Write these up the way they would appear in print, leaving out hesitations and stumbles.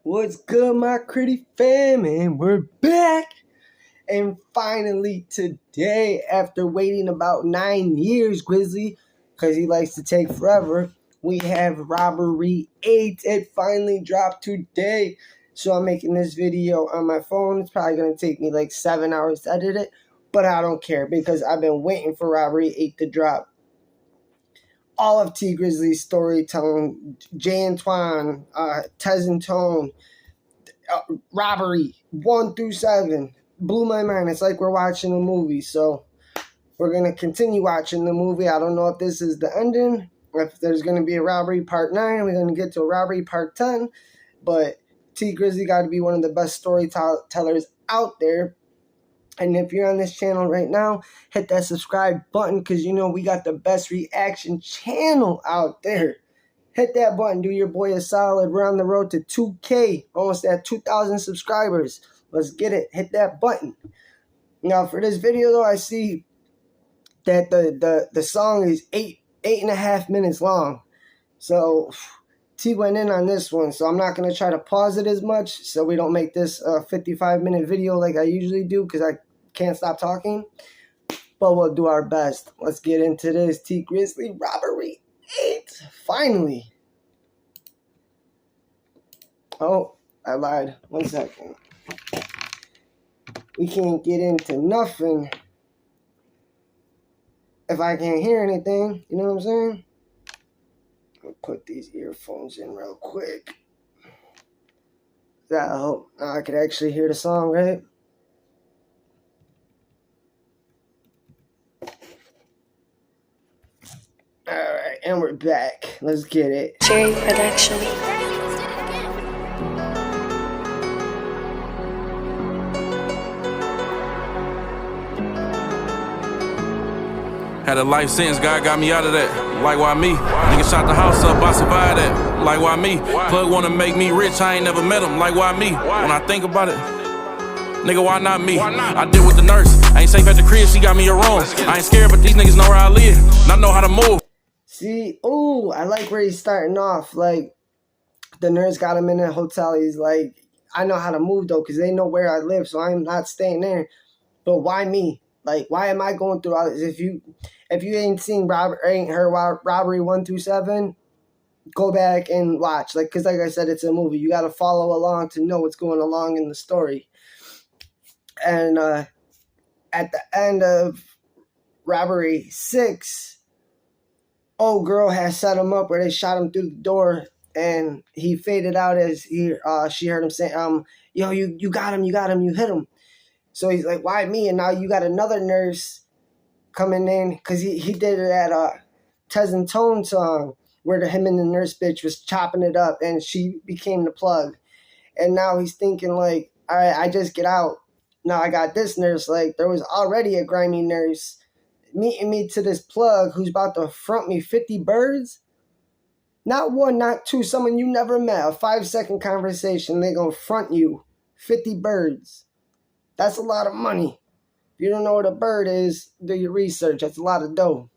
What's good, my Critty fam? And we're back. And finally today, after waiting about 9 years, Grizzly, because he likes to take forever, we have Robbery 8. It finally dropped today. So I'm making this video on my phone. It's probably going to take me like 7 hours to edit it. But I don't care because I've been waiting for Robbery 8 to drop. All of T Grizzly's storytelling, Jay Antoine, Tez and Tone, Robbery 1 through 7 blew my mind. It's like we're watching a movie. So we're gonna continue watching the movie. I don't know if this is the ending, if there's gonna be a Robbery Part 9. We're gonna get to a Robbery Part 10. But T Grizzly got to be one of the best storytellers out there. And if you're on this channel right now, hit that subscribe button because you know we got the best reaction channel out there. Hit that button. Do your boy a solid. We're on the road to 2K, almost at 2,000 subscribers. Let's get it. Hit that button. Now, for this video, though, I see that the song is 8.5 minutes long. So T went in on this one, so I'm not going to try to pause it as much so we don't make this a 55-minute video like I usually do because I can't stop talking. But we'll do our best. Let's get into this. T Grizzly Robbery 8. Finally. Oh, I lied. 1 second. We can't get into nothing if I can't hear anything. You know what I'm saying? I'll put these earphones in real quick. That'll help. Now I could actually hear the song, right? Alright, and we're back. Let's get it. Jerry Production. Had a life sentence, God got me out of that. Like why me? Nigga shot the house up, I survived that. Like why me? Plug wanna make me rich, I ain't never met him. Like why me? When I think about it, nigga, why not me? I deal with the nurse. I ain't safe at the crib, she got me a room. I ain't scared, but these niggas know where I live. And I know how to move. See, ooh, I like where he's starting off. Like, the nurse got him in a hotel. He's like, I know how to move, though, because they know where I live, so I'm not staying there. But why me? Like, why am I going through all this? If you ain't seen Robbery 1 through 7, go back and watch. Like, because like I said, it's a movie. You got to follow along to know what's going along in the story. And at the end of Robbery 6, old girl has set him up where they shot him through the door, and he faded out as she heard him say, yo, you got him, you hit him. So he's like, why me? And now you got another nurse coming in because he did it at Tez and Tone song where him and the nurse bitch was chopping it up and she became the plug. And now he's thinking like, all right, I just get out. Now I got this nurse. Like there was already a grimy nurse meeting me to this plug who's about to front me 50 birds. Not one, not two, someone you never met. A 5-second conversation, they gonna front you 50 birds. That's a lot of money. If you don't know what a bird is, do your research. That's a lot of dough.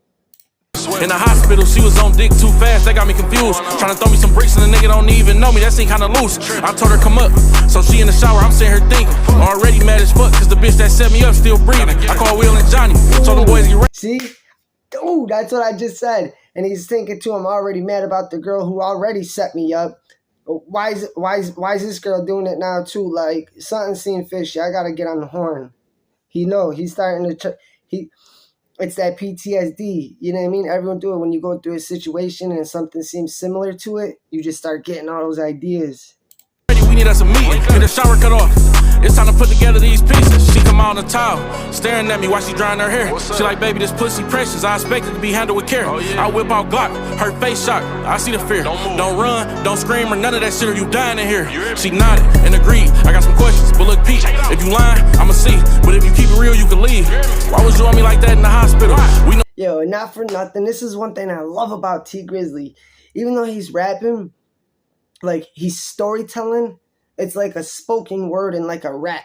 In the hospital, she was on dick too fast, that got me confused. Trying to throw me some bricks and the nigga don't even know me, that seemed kinda loose. I told her come up, so she in the shower, I'm sitting here thinking. Already mad as fuck, cause the bitch that set me up still breathing. I call Will and Johnny, told them boys get ready. See? Dude, that's what I just said. And he's thinking too, I'm already mad about the girl who already set me up. Why is this girl doing it now too? Like, something seemed fishy. I gotta get on the horn. He's starting to, it's that PTSD, you know what I mean? Everyone do it when you go through a situation and something seems similar to it. You just start getting all those ideas. We need us a meeting, get the shower cut off. It's time to put together these pieces. She come out on the towel, staring at me while she drying her hair. She like, baby, this pussy precious. I expect it to be handled with care. I whip out Glock, her face shocked. I see the fear. Don't run, don't scream or none of that shit or you dying in here. She nodded and agreed. I got some questions, but look, Pete, if you lying, I'ma see. But if you keep it real, you can leave. Why was you on me like that in the hospital? We know. Yo, not for nothing. This is one thing I love about T Grizzly. Even though he's rapping, like he's storytelling. It's like a spoken word and like a rap.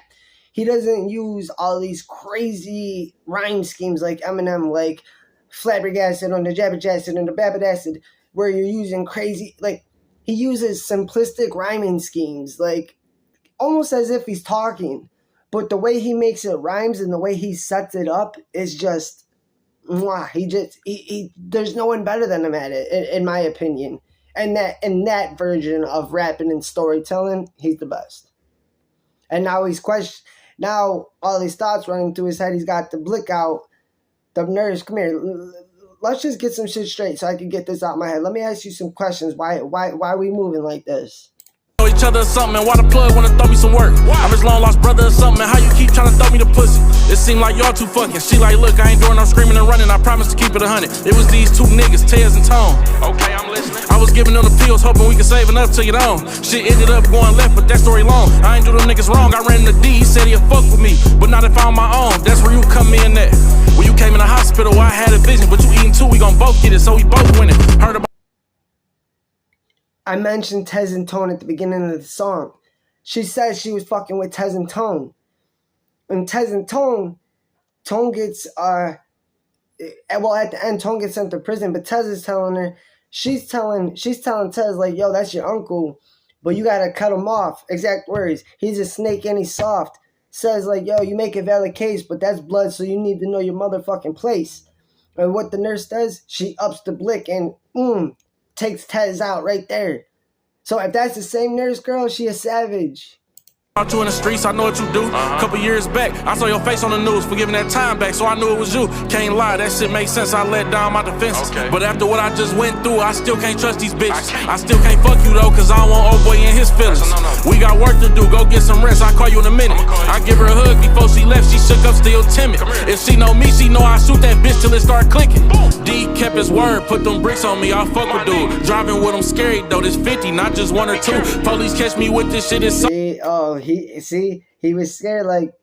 He doesn't use all these crazy rhyme schemes like Eminem, like flabbergasted on the jabberjasted and the babadasted, where you're using crazy, like, he uses simplistic rhyming schemes, like almost as if he's talking, but the way he makes it rhymes and the way he sets it up is just, mwah, he there's no one better than him at it, in my opinion. And that version of rapping and storytelling, he's the best. And now now all these thoughts running through his head. He's got the blick out. The nurse, come here. Let's just get some shit straight so I can get this out of my head. Let me ask you some questions. Why are we moving like this? Each other or something, and why the plug wanna throw me some work? I'm his long lost brother or something, and how you keep trying to throw me the pussy? It seemed like y'all too fucking. She like, look, I ain't doing no screaming and running, I promise to keep it 100. It was these two niggas, Tez and Tone. Okay, I'm listening. I was giving them the pills, hoping we could save enough to get on. Shit ended up going left, but that story long. I ain't do them niggas wrong, I ran into D, he said he'd fuck with me, but not if I'm on my own. That's where you come in at. When you came in the hospital, I had a vision, but you eating too, we gon' both get it, so we both winning. Heard about I mentioned Tez and Tone at the beginning of the song. She said she was fucking with Tez and Tone. And Tez and Tone gets, well, at the end, Tone gets sent to prison, but Tez is telling her, she's telling Tez, like, yo, that's your uncle, but you gotta cut him off. Exact words. He's a snake and he's soft. Says, like, yo, you make a valid case, but that's blood, so you need to know your motherfucking place. And what the nurse does, she ups the blick and, takes Tez out right there. So if that's the same nurse girl, she a savage. you in the streets, I know what you do. Couple years back, I saw your face on the news for giving that time back, so I knew it was you. Can't lie, that shit makes sense. I let down my defenses. But after what I just went through, I still can't trust these bitches. I still can't fuck you though, cause I don't want old boy in his feelings. We got work to do, go get some rest. I'll call you in a minute. I give her a hug before she left, she shook up, still timid. If she know me, she know I shoot that bitch till it start clicking. D kept his word, put them bricks on me, I'll fuck with dude. Driving with him scary though, this 50, not just one or two. Police catch me with this shit, it's he was scared, like,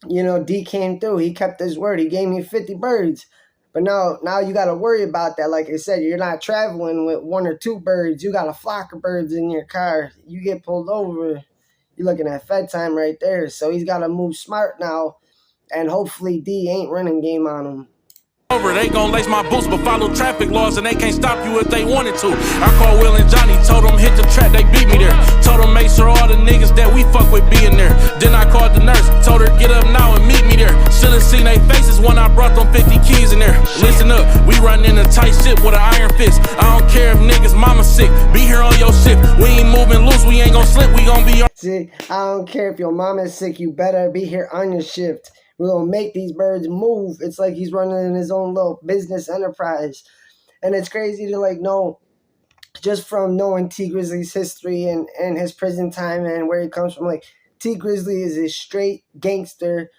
you know, D came through. He kept his word. He gave me 50 birds. But now you got to worry about that. Like I said, you're not traveling with 1 or 2 birds. You got a flock of birds in your car. You get pulled over, you're looking at Fed time right there. So he's got to move smart now. And hopefully D ain't running game on him. They gon' lace my boots, but follow traffic laws and they can't stop you if they wanted to. I called Will and Johnny, told them hit the track, they beat me there. Told them make sure all the niggas that we fuck with be in there. Then I called the nurse, told her get up now and meet me there. Should've seen they faces when I brought them 50 keys in there. Listen up, we run in a tight ship with an iron fist. I don't care if niggas mama sick, be here on your shift. We ain't moving loose, we ain't gon' slip, we gon' be on. See, I don't care if your mama's sick, you better be here on your shift. We're going to make these birds move. It's like he's running his own little business enterprise. And it's crazy to, like, know, just from knowing T Grizzly's history and his prison time and where he comes from. Like, T Grizzly is a straight gangster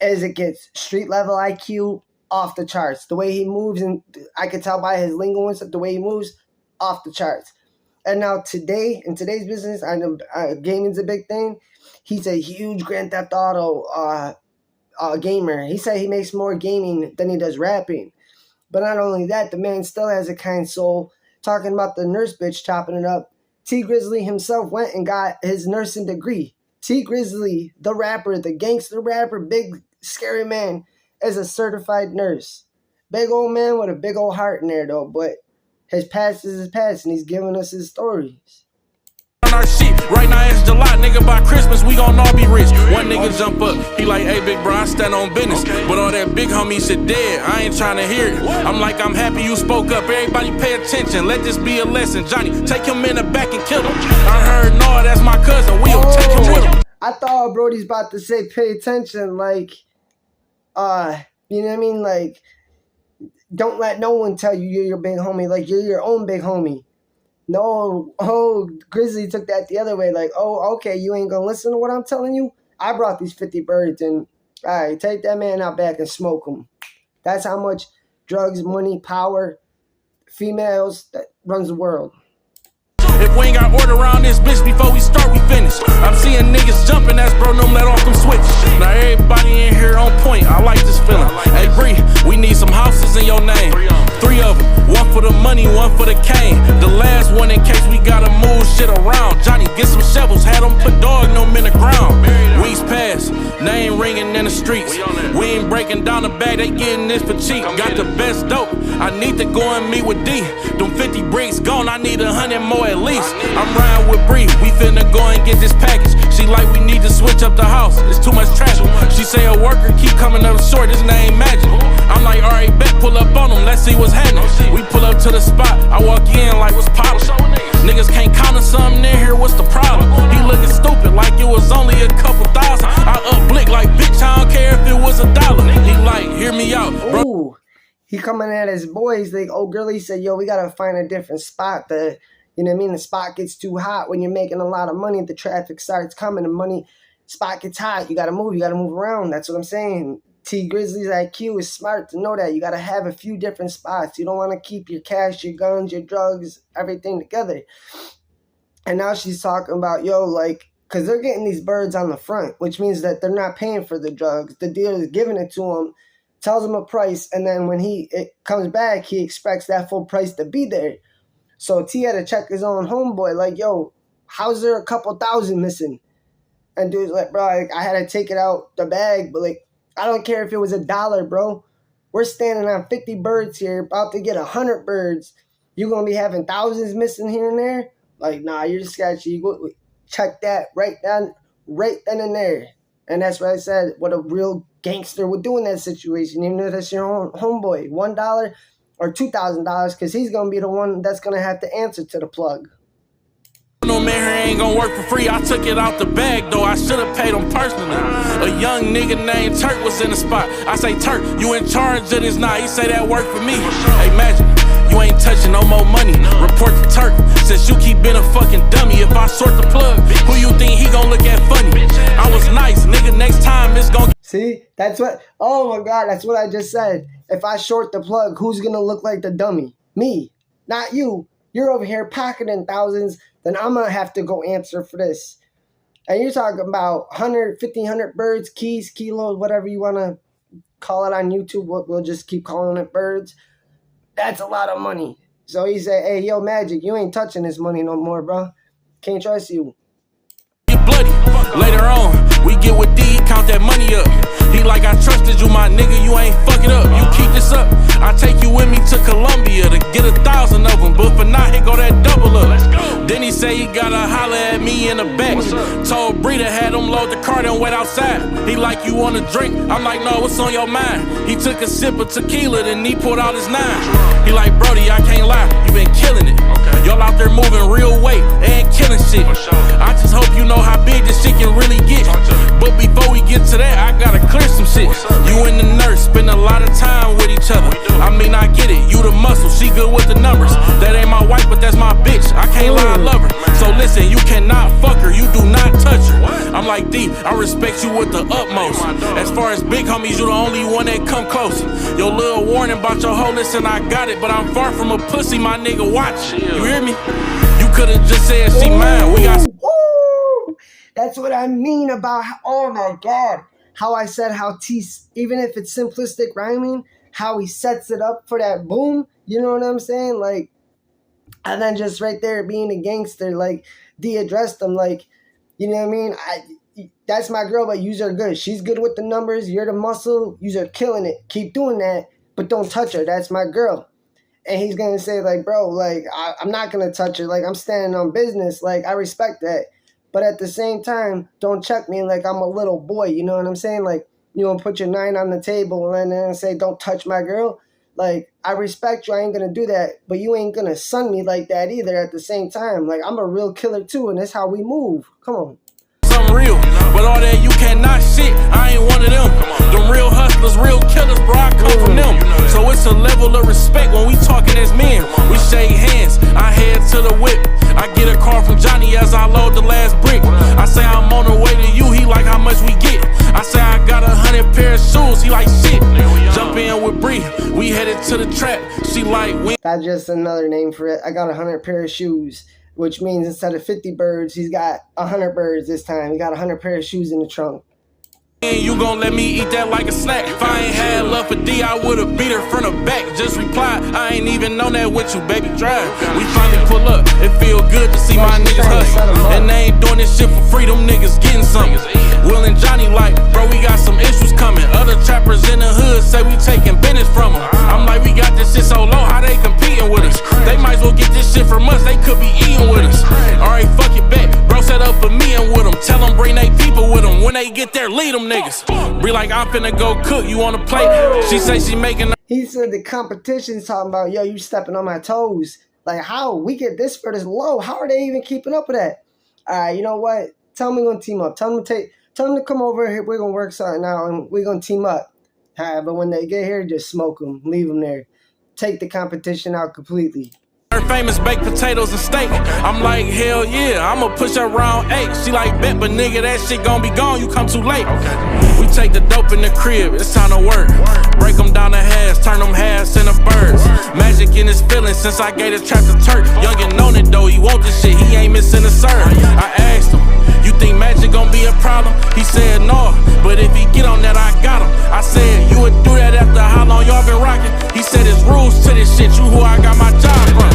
as it gets. Street level IQ, off the charts. The way he moves, and I could tell by his lingo and stuff, the way he moves, off the charts. And now today, in today's business, I know gaming's a big thing. He's a huge Grand Theft Auto gamer. He said he makes more gaming than he does rapping. But not only that, the man still has a kind soul. Talking about the nurse bitch chopping it up, T Grizzly himself went and got his nursing degree. T Grizzly, the rapper, the gangster rapper, big scary man, is a certified nurse. Big old man with a big old heart in there though, but his past is his past and he's giving us his stories. Our shit. Right now it's July, nigga, by Christmas we gon' all be rich. One nigga jump up, he like, hey big bro, I stand on business. But all that big homie shit dead, I ain't trying to hear it. I'm like, I'm happy you spoke up, everybody pay attention, let this be a lesson. Johnny, take him in the back and kill him. I heard, no, that's my cousin, we'll take him with him. I thought Brody's about to say pay attention, like, you know what I mean? Like, don't let no one tell you you're your big homie, like you're your own big homie. No, Grizzly took that the other way. Like, okay, you ain't gonna listen to what I'm telling you? I brought these 50 birds and, all right, take that man out back and smoke him. That's how much drugs, money, power, females, that runs the world. If we ain't got order around this bitch before we start, we finish. I'm seeing niggas jumping, that's bro, them let off them switch. Now everybody in here on point, I like this feeling. Hey Bree, we need some houses in your name. 3 of them, 1 for the money, 1 for the cane. The last one in case we gotta move shit around. Johnny, get some shovels, had them put dog them in the ground. Weeks pass, Name ringing in the streets. We ain't breaking down the bag, they getting this for cheap. Got the best dope, I need to go and meet with D. Them 50 bricks gone, I need 100 more at least. I'm riding with Bree, we finna go and get this package. She like we need to switch up the house, it's too much trash. She say a worker keep coming up short, this name magic. I'm like, alright, bet, pull up on them, let's see what's happening. We pull up to the spot, I walk in like what's poppin'. Niggas can't count on something in here, what's the problem? He looking stupid like it was only a couple thousand. I blick like, bitch, I don't care if it was $1. He like, hear me out, bro. Ooh, he coming at his boys like, oh, girlie said, yo, we gotta find a different spot. You know what I mean? The spot gets too hot when you're making a lot of money. The traffic starts coming, the money spot gets hot. You gotta move around. That's what I'm saying. T Grizzly's IQ is smart to know that you gotta have a few different spots. You don't want to keep your cash, your guns, your drugs, everything together. And now she's talking about, yo, like, because they're getting these birds on the front, which means that they're not paying for the drugs. The dealer is giving it to them, tells him a price, and then when it comes back, he expects that full price to be there. So T had to check his own homeboy, like, yo, how's there a couple thousand missing? And dude's like, bro, I had to take it out the bag, but like, I don't care if it was $1, bro. We're standing on 50 birds here, about to get 100 birds. You gonna be having thousands missing here and there? Like, nah, you're sketchy. You go check that right then and there. And that's what I said, what a real gangster would do in that situation, even if that's your own homeboy. $1 or $2,000, because he's gonna be the one that's gonna have to answer to the plug. No man here ain't gonna work for free. I took it out the bag though, I should've paid him personally. A young nigga named Turk was in the spot. I say, Turk, you in charge of this now? He say that work for me. Hey Magic, you ain't touching no more money. Report to Turk, since you keep being a fucking dummy. If I sort the plug, who you think he gon' look at funny? I was nice, nigga, next time it's gon' see, that's what, oh my God, that's what I just said. If I short the plug, who's gonna look like the dummy? Me, not you. You're over here pocketing thousands, then I'm gonna have to go answer for this. And you're talking about 100, 1,500 birds, keys, kilos, whatever you wanna call it on YouTube. We'll just keep calling it birds. That's a lot of money. So he said, hey, yo, Magic, you ain't touching this money no more, bro. Can't trust you. Bloody. Later on, we get with D, count that money up. He like, I trusted you, my nigga, you ain't fucking up. You keep this up, I take you with me to Colombia to get 1,000 of them. But for now, here go that double up. Then he say he gotta holler at me in the back. Told Bree to have him load the car and wait outside. He like, you wanna drink? I'm like, no, what's on your mind? He took a sip of tequila, then he pulled out his 9. He like, Brody, I can't lie, you been killing it. Y'all out there moving real weight and killing shit. I just hope you know how big this shit can really get. But before we get to that, I gotta clear some shit. You and the nurse spend a lot of time with each other. I mean, I get it, you the muscle, she good with the numbers. That ain't my wife, but that's my bitch. I can't lie, I love her. So listen, you cannot fuck her, you do not touch her. I'm like, D, I respect you with the utmost. As far as big homies, you the only one that come close. Your little warning about your hoe, listen, I got it, but I'm far from a pussy, my nigga, watch. You hear me? You could've just said she mine, we got... Ooh, that's what I mean about, oh my God, how I said how T, even if it's simplistic rhyming, how he sets it up for that boom, you know what I'm saying? Like, and then just right there being a gangster, like, D addressed him, like, you know what I mean? That's my girl, but you're good. She's good with the numbers, you're the muscle, you're killing it. Keep doing that, but don't touch her, that's my girl. And he's going to say, like, bro, like, I'm not going to touch her. Like, I'm standing on business. Like, I respect that. But at the same time, don't check me like I'm a little boy. You know what I'm saying? Like, you don't put your 9 on the table and then say, don't touch my girl. Like, I respect you. I ain't going to do that. But you ain't going to sun me like that either at the same time. Like, I'm a real killer, too. And that's how we move. Come on. Something real. But all that you cannot shit, I ain't one of them. Them real hustlers, real killers, bro, I come from them. So it's a level of respect when we talking as men. We shake hands, I head to the whip. I get a call from Johnny as I load the last brick. I say I'm on the way to you, he like how much we get. I say I got 100 pair of shoes, he like shit. Jump in with Bree, we headed to the trap. She like, we. That's just another name for it. I got 100 pair of shoes. Which means instead of 50 birds, he's got 100 birds this time. He got 100 pair of shoes in the trunk. You gon' let me eat that like a snack. If I ain't had love for D, I would've beat her from the back. Just reply, I ain't even on that with you, baby, drive. We finally pull up, it feel good to see my niggas hustle. And they ain't doing this shit for free, them niggas getting something. Will and Johnny like, bro, we got some issues coming. Other trappers in the hood say we taking business from them. I'm like, we got this shit so low, how they competing with us? They might as well get this shit from us, they could be eating with us. Alright, fuck it back, bro set up for me and with them. Tell them bring they people with them, when they get there, lead them niggas. Be like, I'm finna go cook, you on the plate? She say she making. He said the competition's talking about, yo, you stepping on my toes. Like, how? We get this for this low. How are they even keeping up with that? All right, you know what? Tell them we're going to team up. Tell them to come over here. We're going to work something out, and we're going to team up. All right, but when they get here, just smoke them. Leave them there. Take the competition out completely. Her famous baked potatoes and steak. I'm like, hell yeah, I'ma push her around 8. She like, bet, but nigga, that shit gon' be gone, you come too late. We take the dope in the crib, it's time to work. Break them down to halves, turn them halves into birds. Magic in his feelings since I gave the trap to Turk. Youngin' known it though, he want this shit, he ain't missing a serve. I asked him, you think Magic gon' be a problem? He said no, but if he get on that, I got him. I said, you would do that after how long y'all been rocking? He said, it's rules to this shit, you who I got my job from.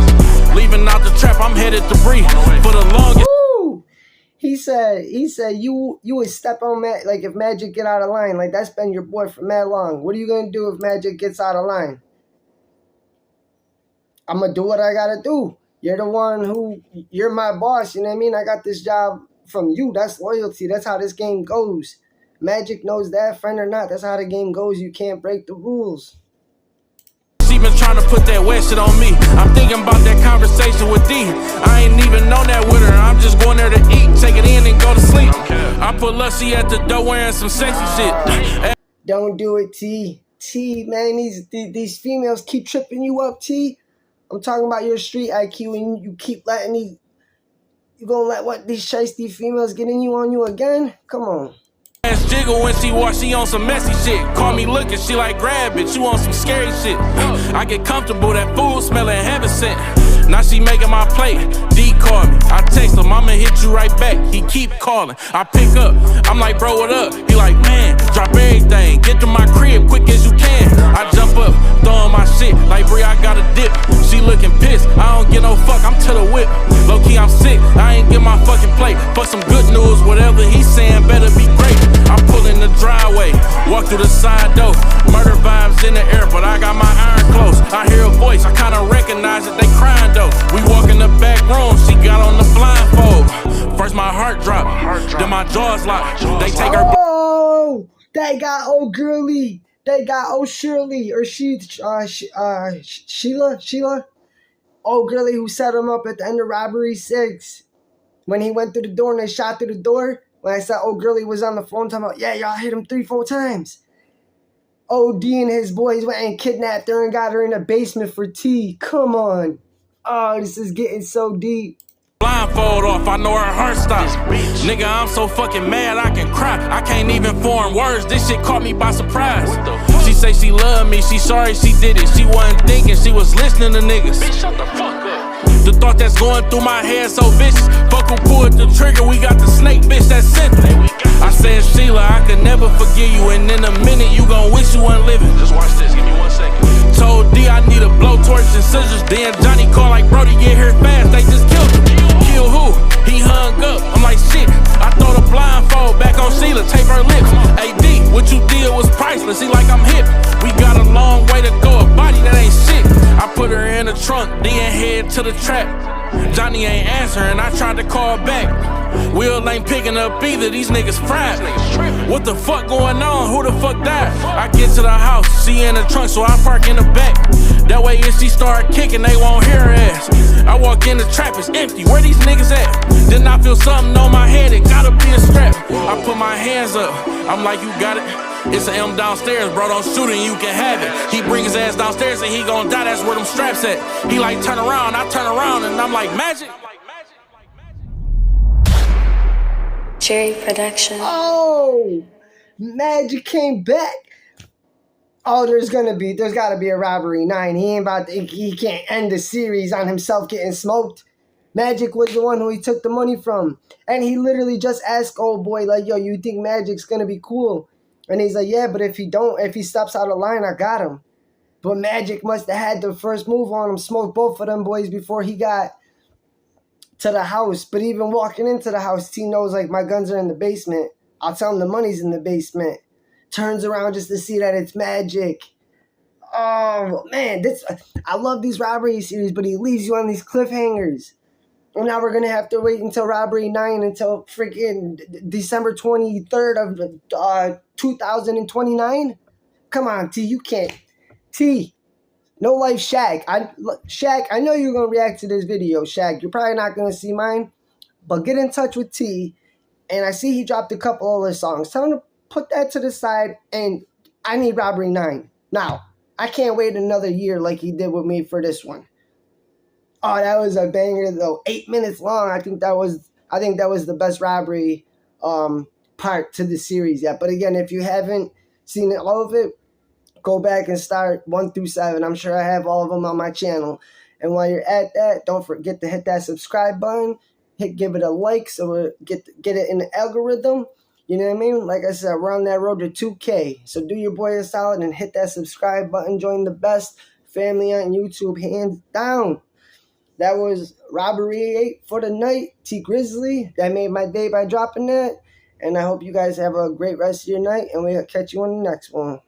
Leaving out the trap, I'm headed to Bree for the longest. Woo! He said you would step on like if Magic get out of line. Like, that's been your boy for mad long. What are you gonna do if Magic gets out of line? I'm gonna do what I gotta do. You're the one you're my boss, you know what I mean? I got this job from you. That's loyalty. That's how this game goes. Magic knows that, friend or not. That's how the game goes. You can't break the rules. She been trying to put that wet shit on me. I'm thinking about that conversation with D. I ain't even know that with her. I'm just going there to eat, take it in and go to sleep. I put Lussie at the door wearing some sexy shit. Don't do it, T. T, man, these females keep tripping you up, T. I'm talking about your street IQ, and you keep letting you gonna let these shiesty females get in you on you again? Come on. Ass jiggle when she walk, she on some messy shit. Call me looking, she like grab it, you on some scary shit. I get comfortable, that food smelling heaven sent. Now she making my plate, D call me. I text him, I'ma hit you right back. He keep calling, I pick up. I'm like, bro, what up? He like, man, drop everything, get to my crib quick as you can. I jump up, throwing my shit, like, Bree, I got a dip. She looking pissed, I don't get no fuck, I'm to the whip. Low key, I'm sick, I ain't get my fucking plate. For some good news, whatever he's saying better be great. I'm pulling the driveway, walk through the side door. Murder vibes in the air, but I got my iron close. I hear a voice, I kinda recognize it, they crying though. We walk in the back room, she got on the blindfold. First my heart dropped, then my jaws locked. They take her. Oh, they got old girly. They got old Shirley, or Sheila. Old girly who set him up at the end of Robbery 6. When he went through the door and they shot through the door. When I said old girly was on the phone talking about, yeah, y'all hit him 3-4 times. OD and his boys went and kidnapped her and got her in the basement for tea. Come on. Oh, this is getting so deep. Blindfold off, I know her heart stops. Nigga, I'm so fucking mad I can cry. I can't even form words, this shit caught me by surprise. She say she love me, she sorry she did it. She wasn't thinking, she was listening to niggas. Bitch, shut the fuck up. The thought that's going through my head so vicious. Fuck who pulled the trigger, we got the snake, bitch, that's simple. I said, Sheila, I could never forgive you, and in a minute you gon' wish you weren't living. Just watch this, give me 1 second. Told D I need a blowtorch and scissors. Then Johnny called like, Brody, get here fast, they just killed him. Kill who? He hung up. I'm like, shit. I throw the blindfold back on Sheila, tape her lips. Hey D, what you did was priceless. He like, I'm hip. We got a long way to go, a body that ain't shit. I put her in the trunk, then head to the trap. Johnny ain't answering, I tried to call back. Will ain't picking up either, these niggas fried. What the fuck going on? Who the fuck died? I get to the house, she in the trunk, so I park in the back. That way if she start kicking, they won't hear her ass. I walk in the trap, it's empty, where these niggas at? Then I feel something on my head, it gotta be a strap. I put my hands up, I'm like, you got it? It's an M downstairs, bro, don't shoot it, you can have it. He bring his ass downstairs and he gon' die, that's where them straps at. He like, turn around, I turn around and I'm like, Magic? Jerry Production. Oh, Magic came back. Oh, there's gotta be a Robbery 9. He can't end the series on himself getting smoked. Magic was the one who he took the money from. And he literally just asked old boy, like, yo, you think Magic's gonna be cool? And he's like, yeah, but if he steps out of line, I got him. But Magic must have had the first move on him, smoked both of them boys before he got to the house. But even walking into the house, T knows, like, my guns are in the basement. I'll tell him the money's in the basement. Turns around just to see that it's magic. Oh, man, I love these robbery series, but he leaves you on these cliffhangers. And now we're going to have to wait until Robbery 9 until freaking December 23rd of 2029? Come on, T, you can't. T, no life Shaq. Shaq, I know you're going to react to this video, Shaq. You're probably not going to see mine, but get in touch with T. And I see he dropped a couple other songs. Tell him to put that to the side, and I need Robbery 9. Now, I can't wait another year like he did with me for this one. Oh, that was a banger though. 8 minutes long. I think that was the best robbery part to the series yet. But again, if you haven't seen all of it, go back and start 1 through 7. I'm sure I have all of them on my channel. And while you're at that, don't forget to hit that subscribe button. Give it a like so we get it in the algorithm. You know what I mean? Like I said, we're on that road to 2K. So do your boy a solid and hit that subscribe button. Join the best family on YouTube, hands down. That was Robbery 8 for the night. T Grizzly. That made my day by dropping that. And I hope you guys have a great rest of your night. And we'll catch you on the next one.